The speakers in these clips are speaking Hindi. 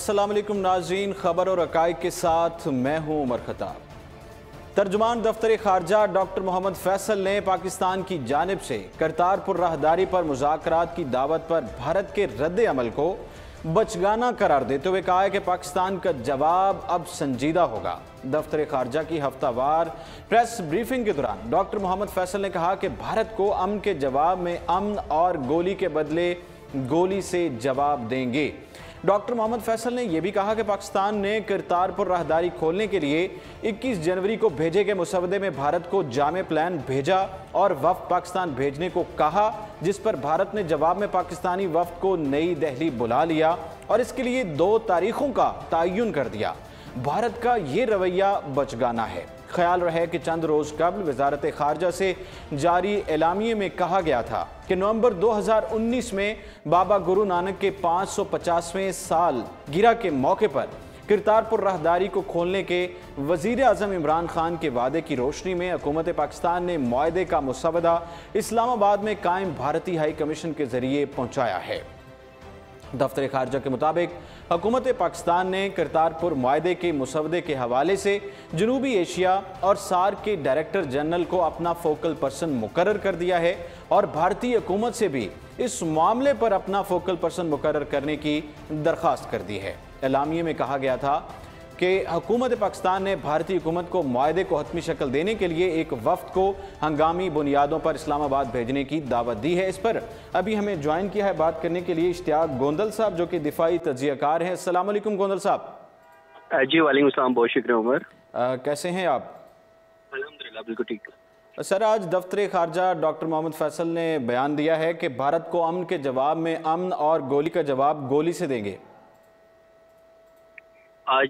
अस्सलाम वालेकुम नाज़रीन, खबर और हक़ाइक़ के साथ मैं हूँ उमर खताब। तर्जुमान दफ्तर खारजा डॉक्टर मोहम्मद फैसल ने पाकिस्तान की जानिब से करतारपुर राहदारी पर मुज़ाकरात की दावत पर भारत के रद्द अमल को बचगाना करार देते हुए कहा है कि पाकिस्तान का जवाब अब संजीदा होगा। दफ्तर खारजा की हफ्तावार प्रेस ब्रीफिंग के दौरान डॉक्टर मोहम्मद फैसल ने कहा कि भारत को अमन के जवाब में अमन और गोली के बदले गोली से जवाब देंगे। डॉक्टर मोहम्मद फैसल ने यह भी कहा कि पाकिस्तान ने करतारपुर राहदारी खोलने के लिए 21 जनवरी को भेजे गए मुसवदे में भारत को जामे प्लान भेजा और वफ्द पाकिस्तान भेजने को कहा, जिस पर भारत ने जवाब में पाकिस्तानी वफ्द को नई दिल्ली बुला लिया और इसके लिए 2 तारीखों का तयन कर दिया। भारत का ये रवैया बचगाना है। ख्याल रहे कि चंद रोज़ कबल वजारत खारजा से जारी एलामिये में कहा गया था कि नवंबर 2019 में बाबा गुरु नानक के 550वें साल गिरह के मौके पर करतारपुर राहदारी को खोलने के वज़ीर आज़म इमरान खान के वादे की रोशनी में हुकूमत पाकिस्तान ने मुआहदे का मुसवदा इस्लामाबाद में कायम भारतीय हाई कमीशन के जरिए पहुँचाया है। दफ्तर खारजा के मुताबिक हुकूमत पाकिस्तान ने करतारपुर मुआहदे के मुसवदे के हवाले से जनूबी एशिया और सार्क के डायरेक्टर जनरल को अपना फोकल पर्सन मुकर्रर कर दिया है और भारतीय हुकूमत से भी इस मामले पर अपना फोकल पर्सन मुकर्रर करने की दरख्वास्त कर दी है। एलामिये में कहा गया था कि हुकूमत पाकिस्तान ने भारतीय हुकूमत को मुआहदे को हतमी शक्ल देने के लिए एक वफ्द को हंगामी बुनियादों पर इस्लामाबाद भेजने की दावत दी है। इस पर अभी हमें ज्वाइन किया है बात करने के लिए इश्तियाक गोंदल साहब, जो कि दिफाई तज्जियाकार हैं। अस्सलाम वालेकुम गोंदल साहब। जी वालेकुम सलाम, बहुत शुक्रिया उमर। कैसे हैं आप? अल्हम्दुलिल्लाह बिल्कुल ठीक। सर, आज दफ्तर खारजा डॉक्टर मोहम्मद फैसल ने बयान दिया है कि भारत को अमन के जवाब में अमन और गोली का जवाब गोली से देंगे।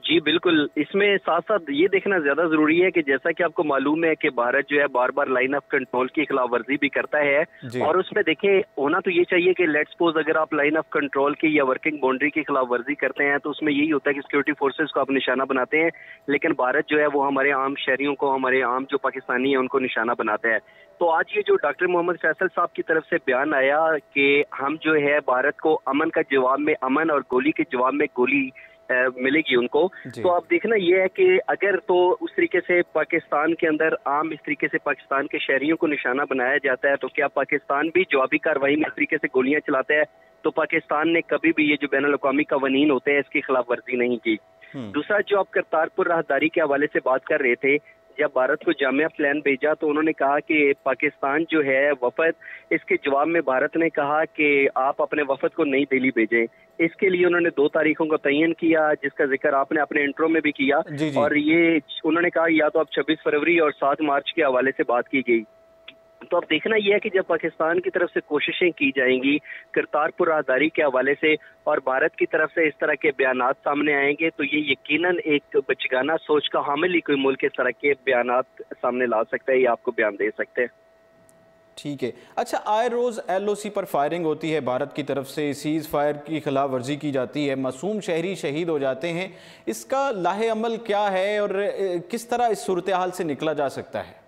जी बिल्कुल, इसमें साथ साथ ये देखना ज्यादा जरूरी है कि जैसा कि आपको मालूम है कि भारत जो है बार बार लाइन ऑफ कंट्रोल की खिलाफ वर्जी भी करता है और उसमें देखें होना तो ये चाहिए कि लेट्स सपोज अगर आप लाइन ऑफ कंट्रोल की या वर्किंग बाउंड्री की खिलाफ वर्जी करते हैं तो उसमें यही होता है कि सिक्योरिटी फोर्सेस को आप निशाना बनाते हैं, लेकिन भारत जो है वो हमारे आम शहरियों को, हमारे आम जो पाकिस्तानी है उनको निशाना बनाता है। तो आज ये जो डॉक्टर मोहम्मद फैसल साहब की तरफ से बयान आया कि हम जो है भारत को अमन का जवाब में अमन और गोली के जवाब में गोली मिलेगी उनको, तो आप देखना ये है कि अगर तो उस तरीके से पाकिस्तान के अंदर आम इस तरीके से पाकिस्तान के शहरियों को निशाना बनाया जाता है तो क्या पाकिस्तान भी जवाबी कार्रवाई में इस तरीके से गोलियां चलाता है? तो पाकिस्तान ने कभी भी ये जो बैनुल अक़वामी कवानीन होते हैं इसकी खिलाफ वर्जी नहीं की। दूसरा, जो आप करतारपुर राहदारी के हवाले से बात कर रहे थे, जब भारत को जामिया प्लान भेजा तो उन्होंने कहा कि पाकिस्तान जो है वफद, इसके जवाब में भारत ने कहा कि आप अपने वफद को नई दिल्ली भेजें। इसके लिए उन्होंने 2 तारीखों का तयन किया, जिसका जिक्र आपने अपने इंट्रो में भी किया। जी। और ये उन्होंने कहा या तो अब 26 फरवरी और 7 मार्च के हवाले से बात की गई। तो अब देखना यह है कि जब पाकिस्तान की तरफ से कोशिशें की जाएंगी करतारपुर राहदारी के हवाले से और भारत की तरफ से इस तरह के बयानात सामने आएंगे तो ये यकीनन एक बचगाना सोच का हामिल ही कोई मुल्क इस तरह के बयानात सामने ला सकता है या आपको बयान दे सकते हैं। ठीक है। अच्छा, आए रोज़ LOC पर फायरिंग होती है, भारत की तरफ से सीज़ फायर की खिलाफ वर्जी की जाती है, मासूम शहरी शहीद हो जाते हैं। इसका लाहे अमल क्या है और किस तरह इस सूरत हाल से निकला जा सकता है?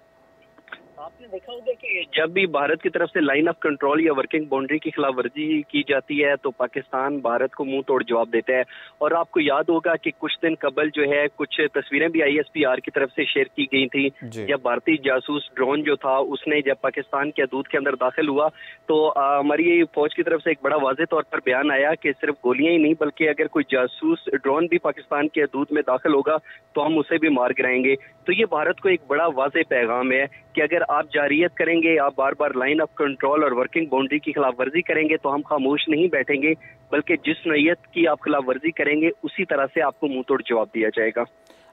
आपने देखा होगा कि जब भी भारत की तरफ से लाइन ऑफ कंट्रोल या वर्किंग बाउंड्री की खिलाफ वर्जी की जाती है तो पाकिस्तान भारत को मुंह तोड़ जवाब देता है। और आपको याद होगा कि कुछ दिन कबल जो है कुछ तस्वीरें भी ISPR की तरफ से शेयर की गई थी, जब भारतीय जासूस ड्रोन जो था उसने जब पाकिस्तान के हदूद के अंदर दाखिल हुआ तो हमारी फौज की तरफ से एक बड़ा वाज़ेह तौर पर बयान आया कि सिर्फ गोलियां ही नहीं बल्कि अगर कोई जासूस ड्रोन भी पाकिस्तान के हदूद में दाखिल होगा तो हम उसे भी मार गिराएंगे। तो ये भारत को एक बड़ा वाज़ेह पैगाम है कि अगर आप जारियत करेंगे, आप बार बार लाइन ऑफ कंट्रोल और वर्किंग बाउंड्री की खिलाफ वर्जी करेंगे तो हम खामोश नहीं बैठेंगे, बल्कि जिस नौयत की आप खिलाफ वर्जी करेंगे उसी तरह से आपको मुंह तोड़ जवाब दिया जाएगा।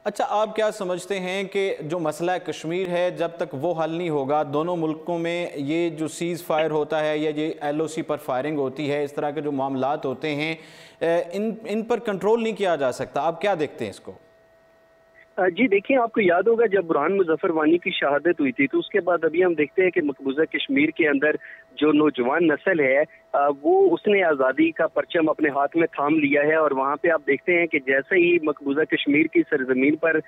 अच्छा, आप क्या समझते हैं कि जो मसला कश्मीर है जब तक वो हल नहीं होगा, दोनों मुल्कों में ये जो सीज़ फायर होता है या ये LOC पर फायरिंग होती है, इस तरह के जो मामलात होते हैं इन पर कंट्रोल नहीं किया जा सकता? आप क्या देखते हैं इसको? जी देखिए, आपको याद होगा जब बुरहान मुजफ्फर वानी की शहादत हुई थी तो उसके बाद अभी हम देखते हैं कि मकबूजा कश्मीर के अंदर जो नौजवान नस्ल है वो उसने आज़ादी का परचम अपने हाथ में थाम लिया है। और वहाँ पे आप देखते हैं कि जैसे ही मकबूजा कश्मीर की सरजमीन पर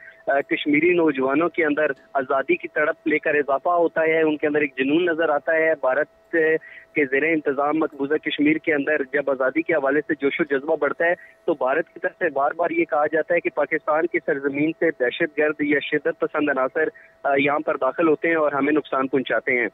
कश्मीरी नौजवानों के अंदर आज़ादी की तड़प लेकर इजाफा होता है, उनके अंदर एक जुनून नजर आता है। भारत के ज़ेरे इंतजाम मकबूजा कश्मीर के अंदर जब आज़ादी के हवाले से जोशो जज्बा बढ़ता है तो भारत की तरफ से बार बार ये कहा जाता है कि पाकिस्तान की सरजमीन से दहशतगर्द या शिद्दत पसंद अनासर यहाँ पर दाखिल होते हैं और हमें नुकसान पहुँचाते हैं।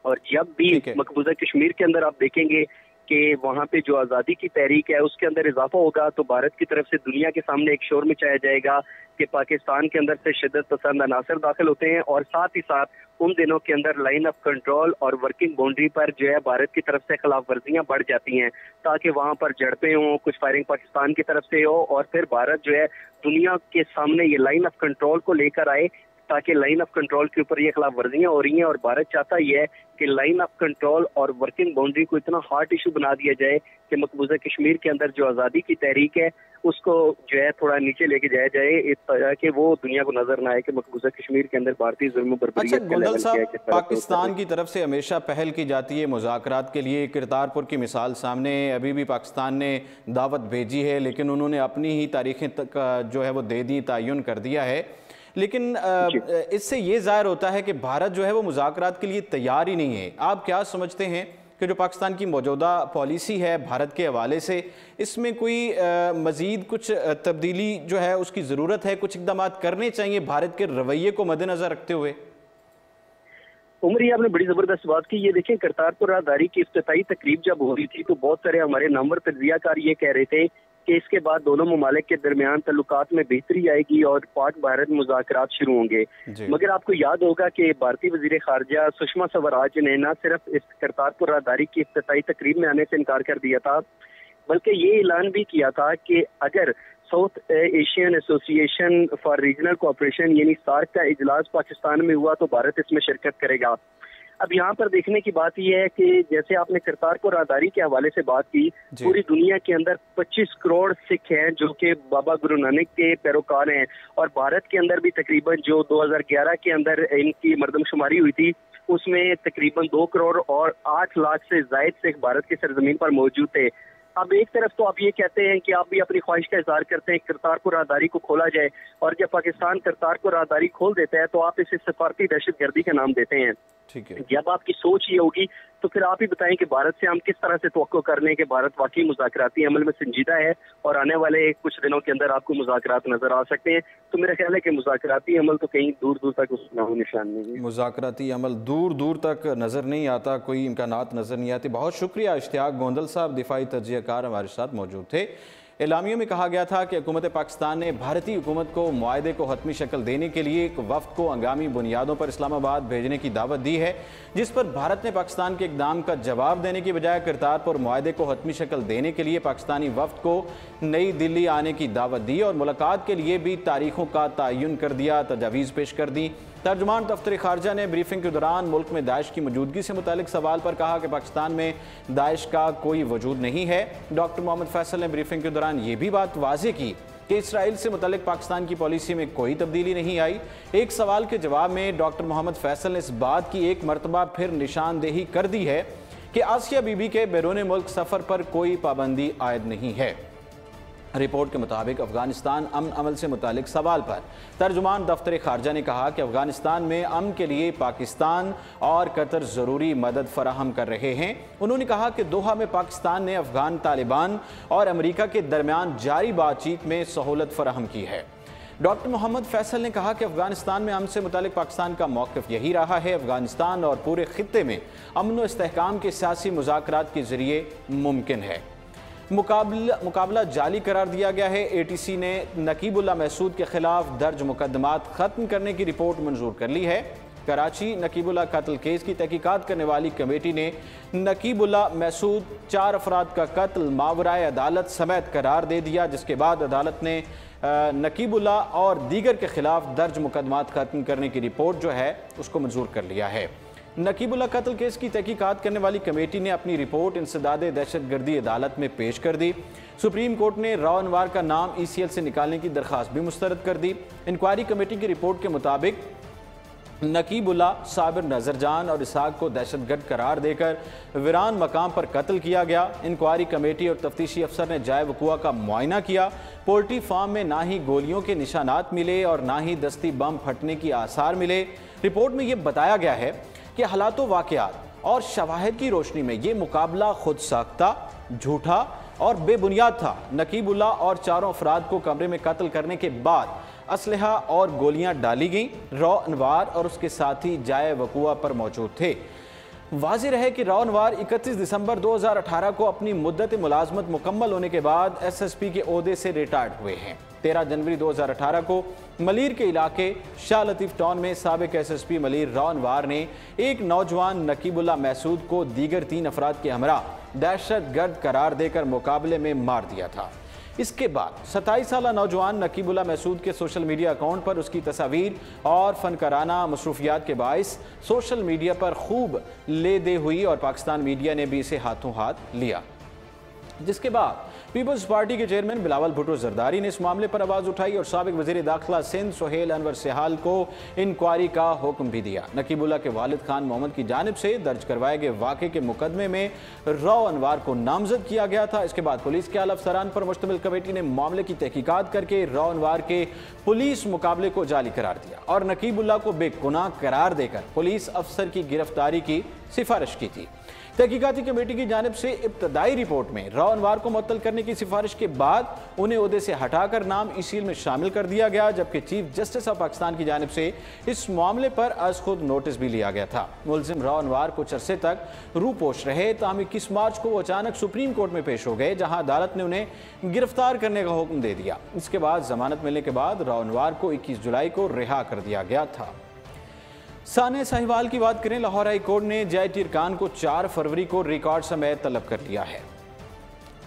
और जब भी मकबूजा कश्मीर के अंदर आप देखेंगे कि वहाँ पे जो आज़ादी की तहरीक है उसके अंदर इजाफा होगा तो भारत की तरफ से दुनिया के सामने एक शोर मचाया जाएगा कि पाकिस्तान के अंदर से शिद्दत पसंद अनासर दाखिल होते हैं। और साथ ही साथ उन दिनों के अंदर लाइन ऑफ कंट्रोल और वर्किंग बाउंड्री पर जो है भारत की तरफ से खिलाफ वर्जियाँ बढ़ जाती हैं ताकि वहाँ पर झड़पें हों, कुछ फायरिंग पाकिस्तान की तरफ से हो और फिर भारत जो है दुनिया के सामने ये लाइन ऑफ कंट्रोल को लेकर आए ताकि लाइन ऑफ कंट्रोल के ऊपर ये खिलाफ वर्जियाँ हो रही हैं। और भारत चाहता ही है कि लाइन ऑफ कंट्रोल और वर्किंग बाउंड्री को इतना हॉट इशू बना दिया जाए कि मकबूजा कश्मीर के अंदर जो आज़ादी की तहरीक है उसको जो है थोड़ा नीचे लेके जाया जाए इस तरह कि वो दुनिया को नजर ना आए कि मकबूजा कश्मीर के अंदर भारतीय जुल्म बर्बरियत अच्छा गोंदल साहब, पाकिस्तान की तरफ से हमेशा पहल की जाती है मुज़ाकरात के लिए। करतारपुर की मिसाल सामने अभी भी पाकिस्तान ने दावत भेजी है लेकिन उन्होंने अपनी ही तारीखें तक जो है वो दे दी, तयन कर दिया है। लेकिन इससे ये ज़ाहिर होता है कि भारत जो है वो मुज़ाकरात के लिए तैयार ही नहीं है। आप क्या समझते हैं कि जो पाकिस्तान की मौजूदा पॉलिसी है भारत के हवाले से, इसमें कोई मज़ीद कुछ तब्दीली जो है उसकी ज़रूरत है, कुछ इक़दाम करने चाहिए भारत के रवैये को मद्देनज़र रखते हुए? उमर, ये आपने बड़ी ज़बरदस्त बात की। ये देखें, करतारपुर राहदारी की इफ्तिताई तकरीब जब हो रही थी तो बहुत सारे हमारे नामवर तज्ज़ियाकार ये कह रहे थे कि इसके बाद दोनों ममालिक के दरमियान तल्लुकात में बेहतरी आएगी और पाक भारत मुज़ाकरात शुरू होंगे। मगर आपको याद होगा कि भारतीय वज़ीर ख़ारजा सुषमा स्वराज ने न सिर्फ इस करतारपुर राहदारी की इफ्तिताई तकरीब में आने से इनकार कर दिया था बल्कि ये ऐलान भी किया था कि अगर south Asian association for regional cooperation यानी सार्क का इजलास पाकिस्तान में हुआ तो भारत इसमें शिरकत करेगा। अब यहाँ पर देखने की बात यह है कि जैसे आपने करतारपुर राहदारी के हवाले से बात की, पूरी दुनिया के अंदर 25 करोड़ सिख हैं जो कि बाबा गुरु नानक के पैरोकार हैं और भारत के अंदर भी तकरीबन जो 2011 के अंदर इनकी मरदमशुमारी हुई थी उसमें तकरीबन 2 करोड़ और 8 लाख से जायद सिख भारत की सरजमीन पर मौजूद थे। अब एक तरफ तो आप ये कहते हैं कि आप भी अपनी ख्वाहिश का इजहार करते हैं करतारपुर राहदारी को खोला जाए और जब पाकिस्तान करतारपुर राहदारी खोल देता है तो आप इसे सफारती दहशतगर्दी का नाम देते हैं। ठीक है, जब आपकी सोच ये होगी तो फिर आप ही बताएं कि भारत से हम किस तरह से तवक्को कर लें कि भारत वाकई मुज़ाकराती अमल में संजीदा है और आने वाले कुछ दिनों के अंदर आपको मुज़ाकरात नजर आ सकते हैं। तो मेरा ख्याल है कि मुज़ाकराती अमल तो कहीं दूर दूर तक उसका नामो निशान नहीं है। मुज़ाकराती अमल दूर दूर तक नज़र नहीं आता, कोई इम्कानात नज़र नहीं आते। बहुत शुक्रिया इश्तियाक गोंदल साहब, दिफाई तज्ज़ियाकार हमारे साथ मौजूद थे। एलामिया में कहा गया था कि हुकूमत पाकिस्तान ने भारतीय हुकूमत को मुआहदे को हतमी शक्ल देने के लिए एक वफ़द को हंगामी बुनियादों पर इस्लामाबाद भेजने की दावत दी है, जिस पर भारत ने पाकिस्तान के इक़दाम का जवाब देने की बजाय करतारपुर मुआहदे को हतमी शक्ल देने के लिए पाकिस्तानी वफ़द को नई दिल्ली आने की दावत दी और मुलाकात के लिए भी तारीखों का तयन कर दिया, तजावीज़ पेश कर दी। तर्जुमान दफ्तर खारजा ने ब्रीफिंग के दौरान मुल्क में दाइश की मौजूदगी से मुतालिक सवाल पर कहा कि पाकिस्तान में दाइश का कोई वजूद नहीं है। डॉक्टर मोहम्मद फैसल ने ब्रीफिंग के दौरान ये भी बात वाज़ेह की कि इसराइल से मुतालिक पाकिस्तान की पॉलिसी में कोई तब्दीली नहीं आई। एक सवाल के जवाब में डॉक्टर मोहम्मद फैसल ने इस बात की एक मरतबा फिर निशानदेही कर दी है कि आसिया बीबी के बैरून मुल्क सफ़र पर कोई पाबंदी आयद नहीं है। रिपोर्ट के मुताबिक अफगानिस्तान अमन अमल से मुतालिक सवाल पर तर्जुमान दफ्तर खारजा ने कहा कि अफगानिस्तान में अमन के लिए पाकिस्तान और कतर ज़रूरी मदद फराहम कर रहे हैं। उन्होंने कहा कि दोहा में पाकिस्तान ने अफगान तालिबान और अमेरिका के दरमियान जारी बातचीत में सहूलत फराहम की है। डॉक्टर मोहम्मद फैसल ने कहा कि अफगानिस्तान में अमन से मुतालिक पाकिस्तान का मौक़िफ़ यही रहा है। अफगानिस्तान और पूरे खित्ते में अमन व इस्तेहकाम के सियासी मुज़ाकरात के ज़रिए मुमकिन है। मुकाबला जाली करार दिया गया है। ATC ने नकीबुल्लाह महसूद के खिलाफ दर्ज मुकदमात ख़त्म करने की रिपोर्ट मंजूर कर ली है। कराची नकीबुल्लाह कत्ल केस की तहकीकात करने वाली कमेटी ने नकीबुल्लाह महसूद 4 अफराद का कत्ल मावराए अदालत समेत करार दे दिया, जिसके बाद अदालत ने नकीबुल्लाह और दीगर के खिलाफ दर्ज मुकदमात ख़त्म करने की रिपोर्ट जो है उसको मंजूर कर लिया है। नकीबुल्लाह कत्ल केस की तहकीकात करने वाली कमेटी ने अपनी रिपोर्ट इंसदाद दहशतगर्दी अदालत में पेश कर दी। सुप्रीम कोर्ट ने राव अनवार का नाम ECL से निकालने की दरख्वास्त भी मुस्तरद कर दी। इंक्वायरी कमेटी की रिपोर्ट के मुताबिक नकीबुल्लाह, साबिर नजरजान और इसहाक को दहशतगर्द करार देकर वीरान मकाम पर कत्ल किया गया। इंक्वायरी कमेटी और तफ्तीशी अफसर ने जाए वक़ुआ का मुआयना किया। पोल्ट्री फार्म में ना ही गोलियों के निशानात मिले और ना ही दस्ती बम फटने की आसार मिले। रिपोर्ट में यह बताया गया है कि हालातों, वाक़यात और शवाहिद की रोशनी में यह मुकाबला खुद साख्ता, झूठा और बेबुनियाद था। नकीबुल्लाह और चारों अफराद को कमरे में कत्ल करने के बाद असलहा और गोलियां डाली गईं। रॉ अनवार और उसके साथी जाए वक़ुआ पर मौजूद थे। वाज़ेह है कि रॉ अनवार 31 दिसंबर 2018 को अपनी मुद्दत मुलाजमत मुकम्मल होने के बाद SSP के ओहदे से रिटायर्ड हुए हैं। 13 जनवरी 2018 को मलीर के इलाके शाह लतीफ़ टाउन में साबिक SSP मलीर रॉ अनवार ने एक नौजवान नकीबुल्लाह महसूद को दीगर 3 अफराद के हमरा दहशतगर्द करार देकर मुकाबले में मार दिया था। इसके बाद 27 साल नौजवान नकीबुल्लाह महसूद के सोशल मीडिया अकाउंट पर उसकी तस्वीर और फनकाराना मसरूफियात के बाइस सोशल मीडिया पर खूब ले दे हुई और पाकिस्तान मीडिया ने भी इसे हाथों हाथ लिया, जिसके बाद पीपल्स पार्टी के चेयरमैन बिलावल भुट्टो जरदारी ने इस मामले पर आवाज़ उठाई और साबिक वज़ीर दाखिला सिंध सुहेल अनवर सिहाल को इंक्वायरी का हुक्म भी दिया। नकीबुल्लाह के वालिद खान मोहम्मद की जानिब से दर्ज करवाए गए वाक़े के मुकदमे में रॉ अनवार को नामजद किया गया था। इसके बाद पुलिस के आला अफसरान पर मुश्तमिल कमेटी ने मामले की तहकीकात करके रॉ अनवार के पुलिस मुकाबले को जाली करार दिया और नकीबुल्लाह को बेगुनाह करार देकर पुलिस अफसर की गिरफ्तारी की सिफारिश की थी। तहकीकाती कमेटी की जानिब से इब्तदाई रिपोर्ट में रॉ अनवार को मुअत्तल करने की सिफारिश के बाद उन्हें ओहदे से हटाकर नाम ईसीएल में शामिल कर दिया गया, जबकि चीफ जस्टिस ऑफ पाकिस्तान की जानिब से इस मामले पर अज खुद नोटिस भी लिया गया था। मुलजिम रॉ अनवार कुछ अरसे तक रूपोश रहे, ताहम 21 मार्च को वो अचानक सुप्रीम कोर्ट में पेश हो गए, जहां अदालत ने उन्हें गिरफ्तार करने का हुक्म दे दिया। इसके बाद जमानत मिलने के बाद रॉ अनवार को 21 जुलाई को रिहा कर दिया गया था। साने साहिवाल की बात करें, लाहौर हाई कोर्ट ने JIT अरकान को 4 फरवरी को रिकॉर्ड समेत तलब कर लिया है।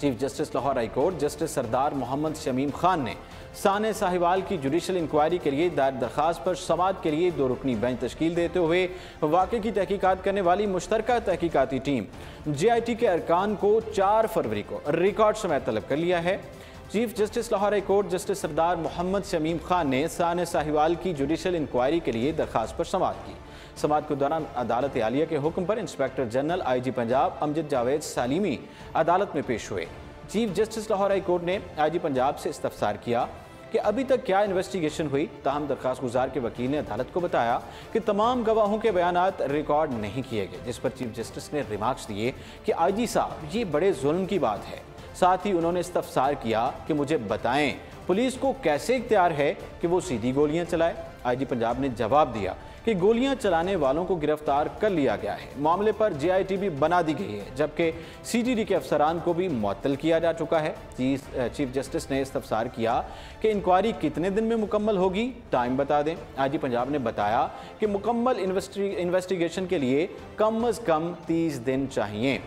Chief justice Lahore high court justice Sardar Mohammad Shamim Khan ने साने साहिवाल की जुडिशल इंक्वायरी के लिए दायर दरखास्त पर समाअत के लिए 2 रुकनी बेंच तश्कील देते हुए वाक़े की तहकीकात करने वाली मुश्तरका तहकीकाती टीम JIT के अरकान को 4 फरवरी को रिकॉर्ड समेत तलब कर लिया है। Chief justice Lahore high court justice Sardar Mohammad Shamim Khan ने साने साहिवाल की जुडिशल इंक्वायरी के लिए दरखास्त पर समाअत की। समाअत के दौरान अदालत आलिया के हुक्म पर inspector general IG Punjab Amjad Javed Salimi अदालत में पेश हुए। Chief justice Lahore high court ने IG पंजाब से इस्तफसार किया कि अभी तक क्या इन्वेस्टिगेशन हुई। ताहम दरखास्त गुजार के वकील ने अदालत को बताया कि तमाम गवाहों के बयानात रिकॉर्ड नहीं किए गए, जिस पर चीफ जस्टिस ने रिमार्क्स दिए कि IG साहब, ये बड़े जुल्म की बात है। साथ ही उन्होंने इस्तफसार किया कि मुझे बताएं पुलिस को कैसे इख्तियार है कि वो सीधी गोलियां चलाए। IG पंजाब ने जवाब दिया कि गोलियां चलाने वालों को गिरफ्तार कर लिया गया है, मामले पर JIT भी बना दी गई है, जबकि CTD के अफसरान को भी मुअत्तल किया जा चुका है। चीफ जस्टिस ने इस्तफसार किया कि इंक्वायरी कितने दिन में मुकम्मल होगी, टाइम बता दें। IG पंजाब ने बताया कि मुकम्मल इन्वेस्टिगेशन के लिए कम अज़ कम 30 दिन चाहिए।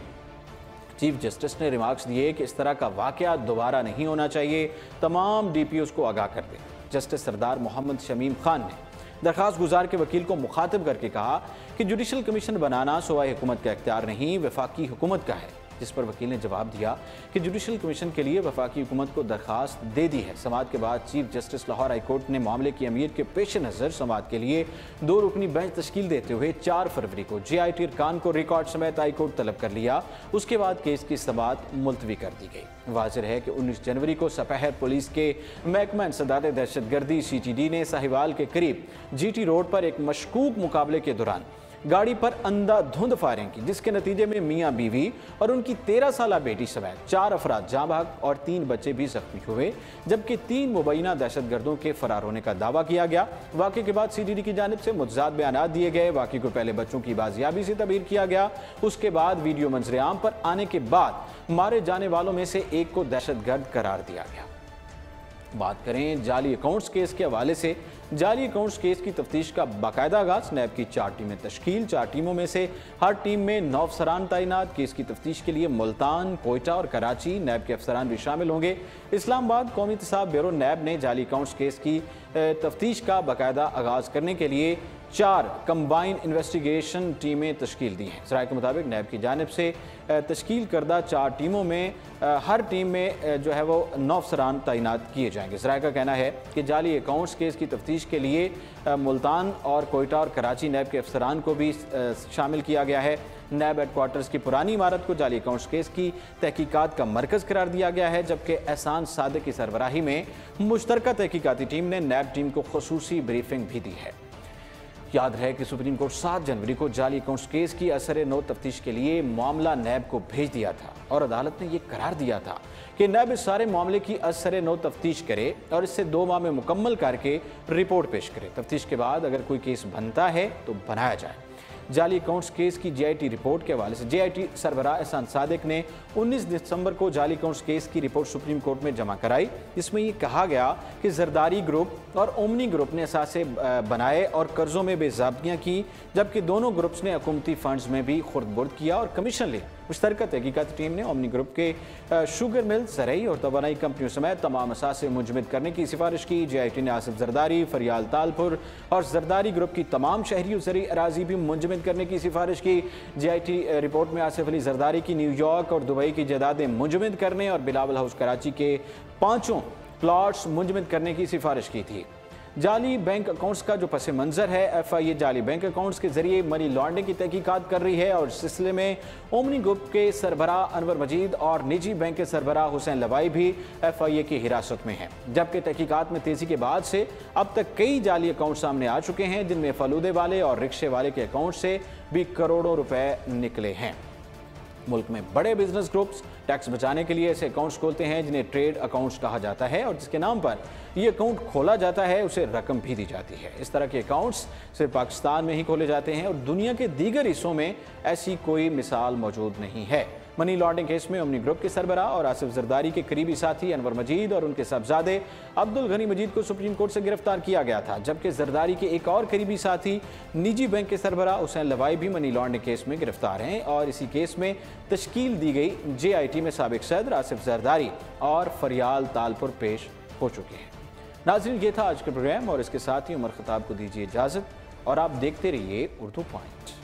चीफ जस्टिस ने रिमार्क्स दिए कि इस तरह का वाक़या दोबारा नहीं होना चाहिए, तमाम DPOs को आगाह कर दें। जस्टिस सरदार मोहम्मद शमीम खान ने दरखास्त गुजार के वकील को मुखातिब करके कहा कि जुडिशल कमीशन बनाना सूबाई हुकूमत का इख्तियार नहीं, वफाकी हुकूमत का है, जिस पर वकील ने जवाब दिया कि जुडिशल कमीशन के लिए वफाकी हुकूमत को दरखास्त दे दी है। समाअत के बाद chief justice Lahore high court ने मामले की अहमियत के पेश नज़र समाअत के लिए 2 रुकनी बेंच तश्कील देते हुए 4 फरवरी को JIT अरकान को रिकॉर्ड समेत हाई कोर्ट तलब कर लिया। उसके बाद केस की समाअत मुलतवी कर दी गई। वाज़ेह है कि 19 जनवरी को सपहर पुलिस के महकमा इंसदाद दहशतगर्दी CTD ने साहिवाल के करीब GT रोड पर एक मशकूक मुकाबले के दौरान गाड़ी पर अंधाधुंध फायरिंग की, जिसके नतीजे में मियाँ बीवी और उनकी 13 साला बेटी समेत 4 अफराद जाँ भाग और 3 बच्चे भी जख्मी हुए, जबकि 3 मुबैना दहशतगर्दों के फरार होने का दावा किया गया। वाक़े के बाद CTD की जानिब से मुतज़ाद बयानात दिए गए। वाक़े को पहले बच्चों की बाजियाबी से तबीर किया गया, उसके बाद वीडियो मंजर आम पर आने के बाद मारे जाने वालों में से एक को दहशतगर्द करार दिया गया। बात करें जाली अकाउंट्स केस के हवाले से, जाली अकाउंट्स केस की तफ्तीश का बाकायदा आगाज। नैब की 4 टीमें तश्कील, 4 टीमों में से हर टीम में 9 अफसरान तैनात। केस की तफ्तीश के लिए मुल्तान, कोयटा और कराची नैब के अफसरान भी शामिल होंगे। इस्लामाबाद कौमी एहतसाब ब्यूरो नैब ने जाली अकाउंट्स केस की तफ्तीश का बाकायदा आगाज करने के लिए 4 कंबाइन इन्वेस्टिगेशन टीमें तश्कील दी हैं। ज़राए के मुताबिक नैब की जानिब से तश्कील करदा 4 टीमों में हर टीम में जो है वो 9 अफसरान तैनात किए जाएंगे। ज़राए का कहना है कि जाली अकाउंट्स केस की तफ्तीश के लिए मुल्तान और कोयटा और कराची नैब के अफसरान को भी शामिल किया गया है। नैब हेडक्वार्टर्स की पुरानी इमारत को जाली अकाउंट्स केस की तहकीकात का मरकज़ करार दिया गया है, जबकि एहसान सादिक की सरबराही में मुश्तरका तहकीकाती टीम ने नैब टीम को खुसूसी ब्रीफिंग भी दी है। याद रहे कि सुप्रीम कोर्ट 7 जनवरी को जाली अकाउंट्स केस की असर नो तफ्तीश के लिए मामला नैब को भेज दिया था और अदालत ने यह करार दिया था कि नैब इस सारे मामले की असर नो तफ्तीश करे और इससे 2 माह में मुकम्मल करके रिपोर्ट पेश करे। तफ्तीश के बाद अगर कोई केस बनता है तो बनाया जाए। जाली अकाउंट्स केस की JIT रिपोर्ट के हवाले से JIT सरबराह एहसान सादिक ने 19 दिसंबर को जाली अकाउंट्स केस की रिपोर्ट सुप्रीम कोर्ट में जमा कराई। इसमें ये कहा गया कि जरदारी ग्रुप और ओमनी ग्रुप ने असासे बनाए और कर्जों में बेज़ाब्तियाँ की, जबकि दोनों ग्रुप्स ने हुकूमती फंड्स में भी खुर्द-बुर्द किया और कमीशन लिया। मुश्तरका तहकीकाती टीम ने ओमनी ग्रुप के शुगर मिल, ज़रई और तवानाई कंपनियों समेत तमाम असासे मुंजमद करने की सिफारिश की। JIT ने आसिफ जरदारी, फरियाल तालपुर और जरदारी ग्रुप की तमाम शहरी और ज़रई अराजी भी मुंजमद करने की सिफारिश की। JIT रिपोर्ट में आसिफ अली जरदारी की न्यूयॉर्क और दुबई की जायदादें मुंजमद करने और बिलावल हाउस कराची के 5 प्लॉट्स मुंजमद करने की सिफारिश की थी। जाली बैंक अकाउंट्स का जो पस मंज़र है, FIA जाली बैंक अकाउंट्स के जरिए मनी लॉन्ड्रिंग की तहकीकात कर रही है और इस सिलसिले में ओमनी ग्रुप के सरबराह अनवर मजीद और निजी बैंक के सरबराह हुसैन लवाई भी FIA की हिरासत में हैं। जबकि तहकीकात में तेज़ी के बाद से अब तक कई जाली अकाउंट सामने आ चुके हैं, जिनमें फलूदे वाले और रिक्शे वाले के अकाउंट से भी करोड़ों रुपए निकले हैं। मुल्क में बड़े बिजनेस ग्रुप्स टैक्स बचाने के लिए ऐसे अकाउंट्स खोलते हैं जिन्हें ट्रेड अकाउंट्स कहा जाता है और जिसके नाम पर ये अकाउंट खोला जाता है उसे रकम भी दी जाती है। इस तरह के अकाउंट्स सिर्फ पाकिस्तान में ही खोले जाते हैं और दुनिया के दीगर हिस्सों में ऐसी कोई मिसाल मौजूद नहीं है। मनी लॉन्ड्रिंग केस में ओमनी ग्रुप के सरबराह और आसिफ जरदारी के करीबी साथी अनवर मजीद और उनके साहबजादे अब्दुल गनी मजीद को सुप्रीम कोर्ट से गिरफ्तार किया गया था, जबकि जरदारी के एक और करीबी साथी निजी बैंक के सरबराह हुसैन लवाई भी मनी लॉन्ड्रिंग केस में गिरफ्तार हैं और इसी केस में तश्कील दी गई JIT में साबिक सदर आसिफ जरदारी और फरियाल तालपुर पेश हो चुके हैं। नाज़रीन, ये था आज के प्रोग्राम और इसके साथ ही उमर खताब को दीजिए इजाज़त और आप देखते रहिए उर्दू पॉइंट।